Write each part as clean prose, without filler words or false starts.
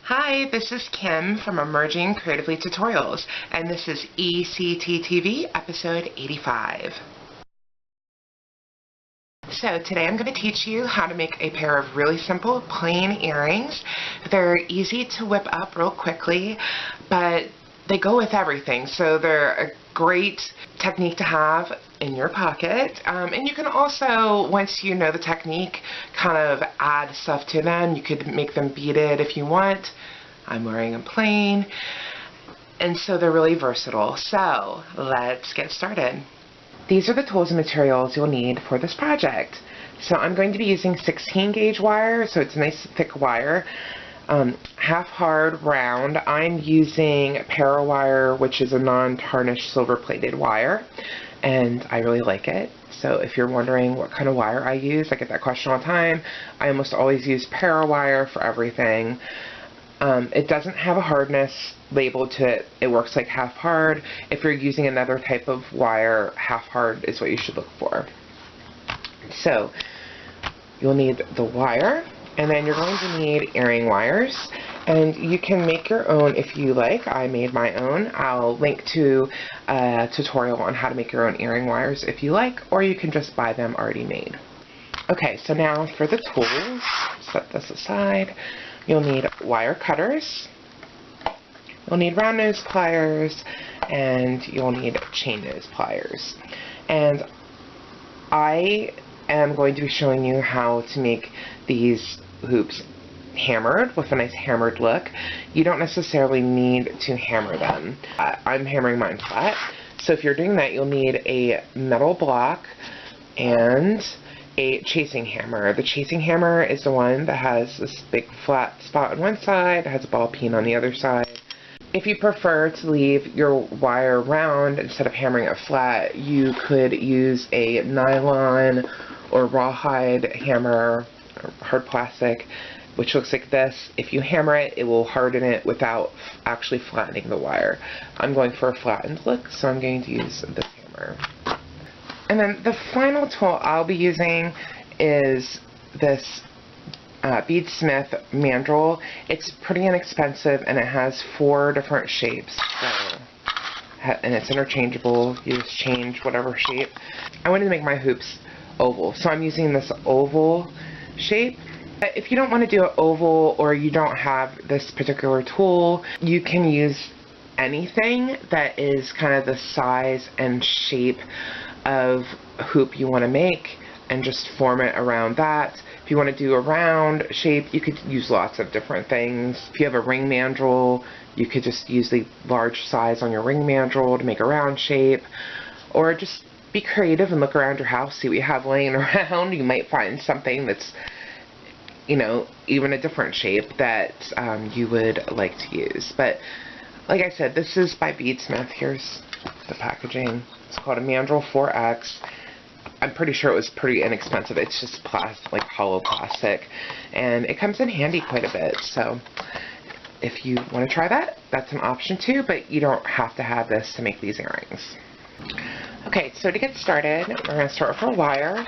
Hi, this is Kim from Emerging Creatively Tutorials, and this is ECT TV, episode 85. So today I'm going to teach you how to make a pair of really simple plain earrings. They're easy to whip up real quickly, but they go with everything, so they're a great technique to have in your pocket. And you can also, once you know the technique, kind of add stuff to them. You could make them beaded if you want. I'm wearing a plain, and so they're really versatile. So let's get started. These are the tools and materials you'll need for this project. So I'm going to be using 16 gauge wire, so it's a nice thick wire. Half hard round. I'm using Parawire, which is a non-tarnished silver plated wire, and I really like it. So if you're wondering what kind of wire I use, I get that question all the time. I almost always use Parawire for everything. It doesn't have a hardness labeled to it. It works like half hard. If you're using another type of wire, half hard is what you should look for. So you'll need the wire, and then you're going to need earring wires, and you can make your own if you like. I made my own. I'll link to a tutorial on how to make your own earring wires if you like, or you can just buy them already made. Okay, so now for the tools, set this aside. You'll need wire cutters, you'll need round nose pliers, and you'll need chain nose pliers. And I am going to be showing you how to make these hoops hammered with a nice hammered look. You don't necessarily need to hammer them. I'm hammering mine flat. So if you're doing that, you'll need a metal block and a chasing hammer. The chasing hammer is the one that has this big flat spot on one side, has a ball peen on the other side. If you prefer to leave your wire round instead of hammering it flat, you could use a nylon or rawhide hammer, or hard plastic, which looks like this. If you hammer it, it will harden it without actually flattening the wire. I'm going for a flattened look, so I'm going to use this hammer. And then the final tool I'll be using is this Beadsmith mandrel. It's pretty inexpensive, and it has 4 different shapes. So, and it's interchangeable. You just change whatever shape. I wanted to make my hoops oval, so I'm using this oval shape. If you don't want to do an oval, or you don't have this particular tool, you can use anything that is kind of the size and shape of hoop you want to make, and just form it around that. If you want to do a round shape, you could use lots of different things. If you have a ring mandrel, you could just use the large size on your ring mandrel to make a round shape, or just be creative and look around your house, see what you have laying around. You might find something that's, you know, even a different shape that you would like to use. But like I said, this is by Beadsmith. Here's the packaging. It's called a mandrel 4X. I'm pretty sure it was pretty inexpensive. It's just plastic, like hollow plastic, and it comes in handy quite a bit. So if you want to try that, that's an option too, but you don't have to have this to make these earrings. Okay, so to get started, we're going to start with our wire,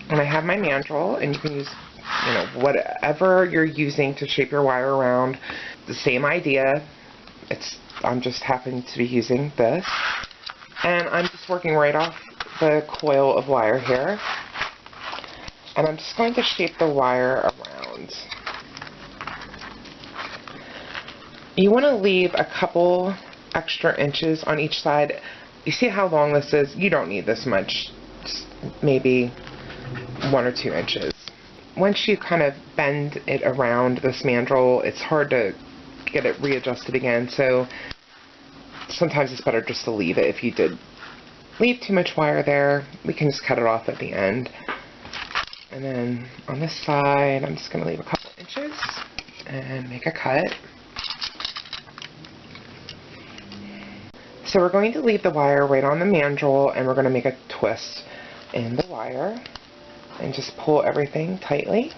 and I have my mandrel, and you can use, you know, whatever you're using to shape your wire around. The same idea. I'm just happening to be using this, and I'm just working right off the coil of wire here, and I'm just going to shape the wire around. You want to leave a couple extra inches on each side. You see how long this is? You don't need this much, just maybe 1 or 2 inches. Once you kind of bend it around this mandrel, it's hard to get it readjusted again, so sometimes it's better just to leave it. If you did leave too much wire there, we can just cut it off at the end. And then on this side, I'm just going to leave a couple inches and make a cut. So we're going to leave the wire right on the mandrel, and we're going to make a twist in the wire and just pull everything tightly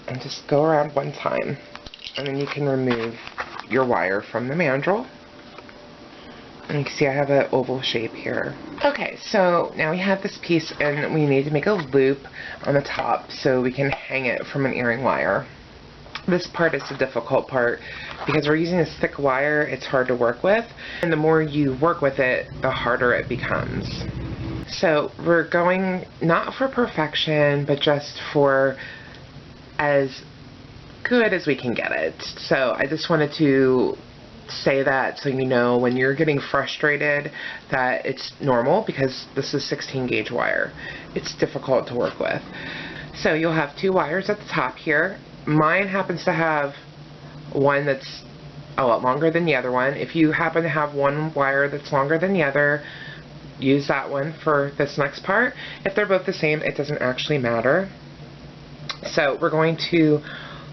and just go around one time. And then you can remove your wire from the mandrel. And you can see I have an oval shape here. Okay, so now we have this piece, and we need to make a loop on the top so we can hang it from an earring wire. This part is the difficult part because we're using this thick wire. It's hard to work with, and the more you work with it, the harder it becomes. So we're going not for perfection, but just for as good as we can get it. So I just wanted to say that so you know when you're getting frustrated that it's normal, because this is 16 gauge wire. It's difficult to work with. So you'll have two wires at the top here. Mine happens to have one that's a lot longer than the other one. If you happen to have one wire that's longer than the other, use that one for this next part. If they're both the same, it doesn't actually matter. So we're going to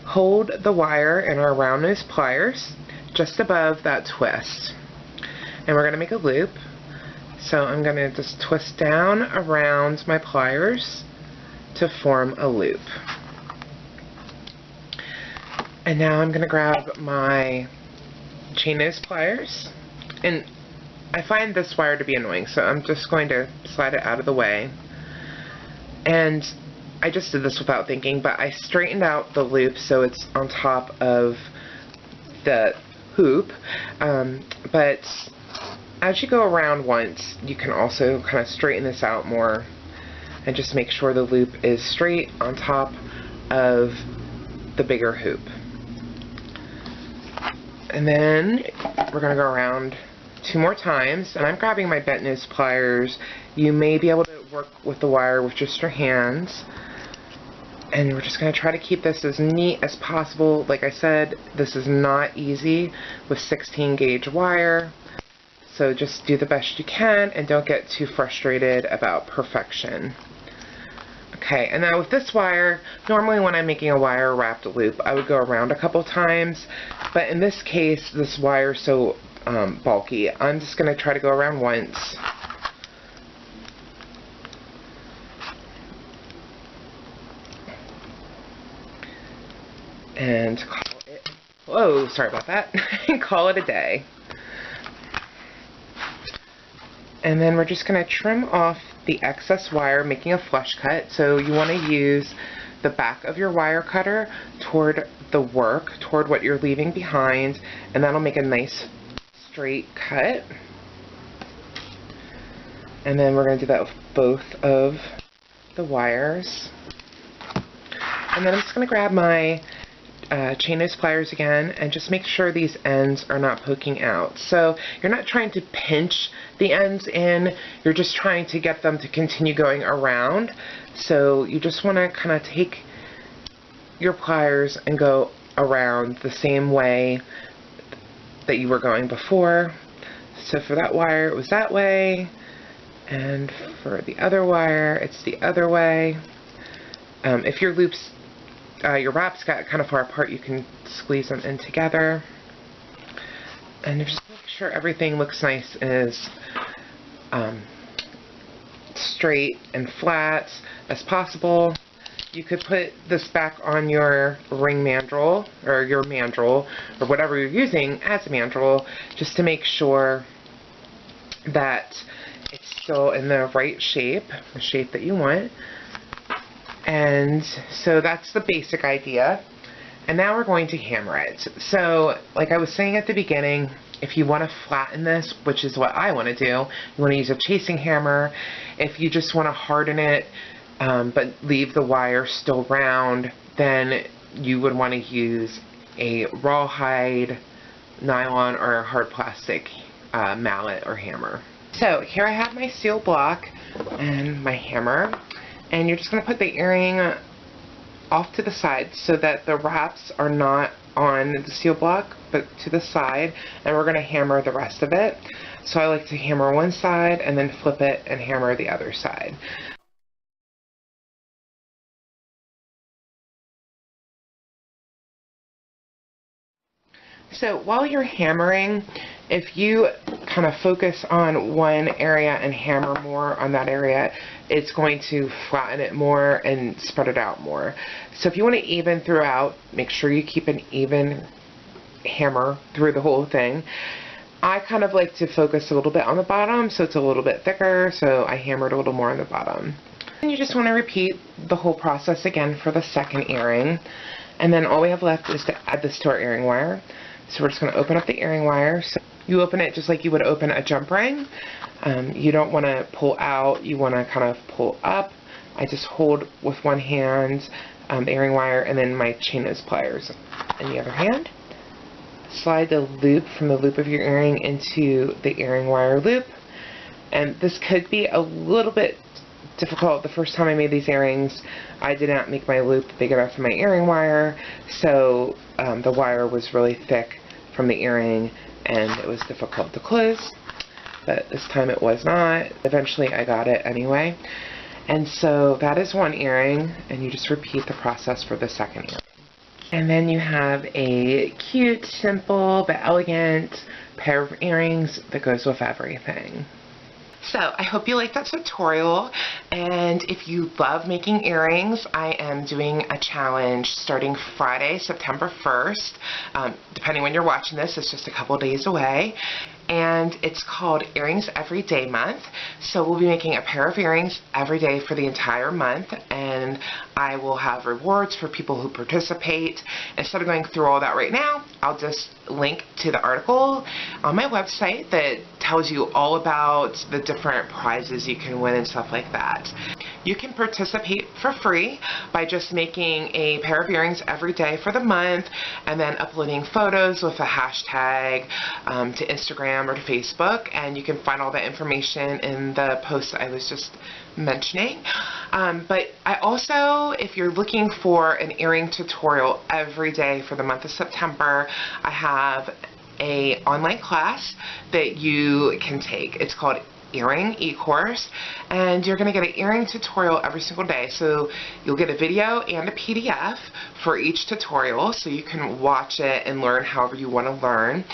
hold the wire in our round nose pliers just above that twist, and we're going to make a loop. So I'm going to just twist down around my pliers to form a loop. And now I'm going to grab my chain nose pliers, and I find this wire to be annoying, so I'm just going to slide it out of the way. And I just did this without thinking, but I straightened out the loop so it's on top of the hoop. But as you go around once, you can also kind of straighten this out more and just make sure the loop is straight on top of the bigger hoop. And then we're going to go around 2 more times, and I'm grabbing my bent nose pliers. You may be able to work with the wire with just your hands, and we're just going to try to keep this as neat as possible. Like I said, this is not easy with 16 gauge wire, so just do the best you can and don't get too frustrated about perfection. Okay, and now with this wire, normally when I'm making a wire wrapped loop, I would go around a couple times, but in this case, this wire is so bulky, I'm just going to try to go around once. And call it, whoa, sorry about that, and call it a day. And then we're just going to trim off the excess wire, making a flush cut. So you want to use the back of your wire cutter toward the work, toward what you're leaving behind, and that'll make a nice straight cut. And then we're going to do that with both of the wires. And then I'm just going to grab my chain nose pliers again and just make sure these ends are not poking out. So you're not trying to pinch the ends in, you're just trying to get them to continue going around. So you just want to kind of take your pliers and go around the same way that you were going before. So for that wire it was that way, and for the other wire it's the other way. If your loops your wraps got kind of far apart, you can squeeze them in together, and just make sure everything looks nice and is straight and flat as possible. You could put this back on your ring mandrel, or your mandrel, or whatever you're using as a mandrel, just to make sure that it's still in the right shape, the shape that you want. And so that's the basic idea. And now we're going to hammer it. So like I was saying at the beginning, if you want to flatten this, which is what I want to do, you want to use a chasing hammer. If you just want to harden it, but leave the wire still round, then you would want to use a rawhide, nylon, or a hard plastic mallet or hammer. So here I have my steel block and my hammer. And you're just going to put the earring off to the side so that the wraps are not on the steel block, but to the side, and we're going to hammer the rest of it. So I like to hammer one side and then flip it and hammer the other side. So while you're hammering, if you kind of focus on one area and hammer more on that area, it's going to flatten it more and spread it out more. So if you want to even throughout, make sure you keep an even hammer through the whole thing. I kind of like to focus a little bit on the bottom so it's a little bit thicker, so I hammered a little more on the bottom. And you just want to repeat the whole process again for the second earring. And then all we have left is to add this to our earring wire. So we're just going to open up the earring wire. So you open it just like you would open a jump ring. You don't want to pull out, you want to kind of pull up. I just hold with one hand the earring wire and then my chain nose pliers in the other hand. Slide the loop from the loop of your earring into the earring wire loop. And this could be a little bit difficult. The first time I made these earrings, I did not make my loop big enough for my earring wire, so the wire was really thick from the earring and it was difficult to close. But this time it was not. Eventually I got it anyway. And so that is one earring, and you just repeat the process for the second earring. And then you have a cute, simple, but elegant pair of earrings that goes with everything. So I hope you liked that tutorial, and if you love making earrings, I am doing a challenge starting Friday, September 1st. Depending when you're watching this, it's just a couple days away. And it's called Earrings Every Day Month. So we'll be making a pair of earrings every day for the entire month, and I will have rewards for people who participate. Instead of going through all that right now, I'll just link to the article on my website that tells you all about the different prizes you can win and stuff like that. You can participate for free by just making a pair of earrings every day for the month and then uploading photos with a hashtag to Instagram or to Facebook, and you can find all that information in the post I was just mentioning. But I also, if you're looking for an earring tutorial every day for the month of September, I have an online class that you can take. It's called Earring e-course, and you're going to get an earring tutorial every single day. So you'll get a video and a PDF for each tutorial, so you can watch it and learn however you want to learn.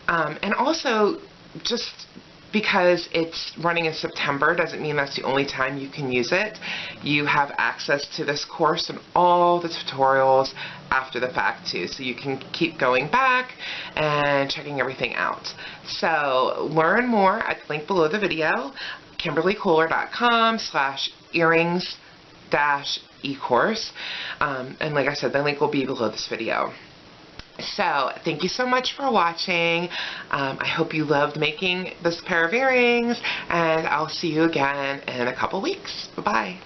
And also, just because it's running in September doesn't mean that's the only time you can use it. You have access to this course and all the tutorials after the fact too, so you can keep going back and checking everything out. So learn more at the link below the video, kimberlykoehler.com/earrings-ecourse, and like I said, the link will be below this video. So thank you so much for watching. I hope you loved making this pair of earrings, and I'll see you again in a couple weeks. Bye-bye.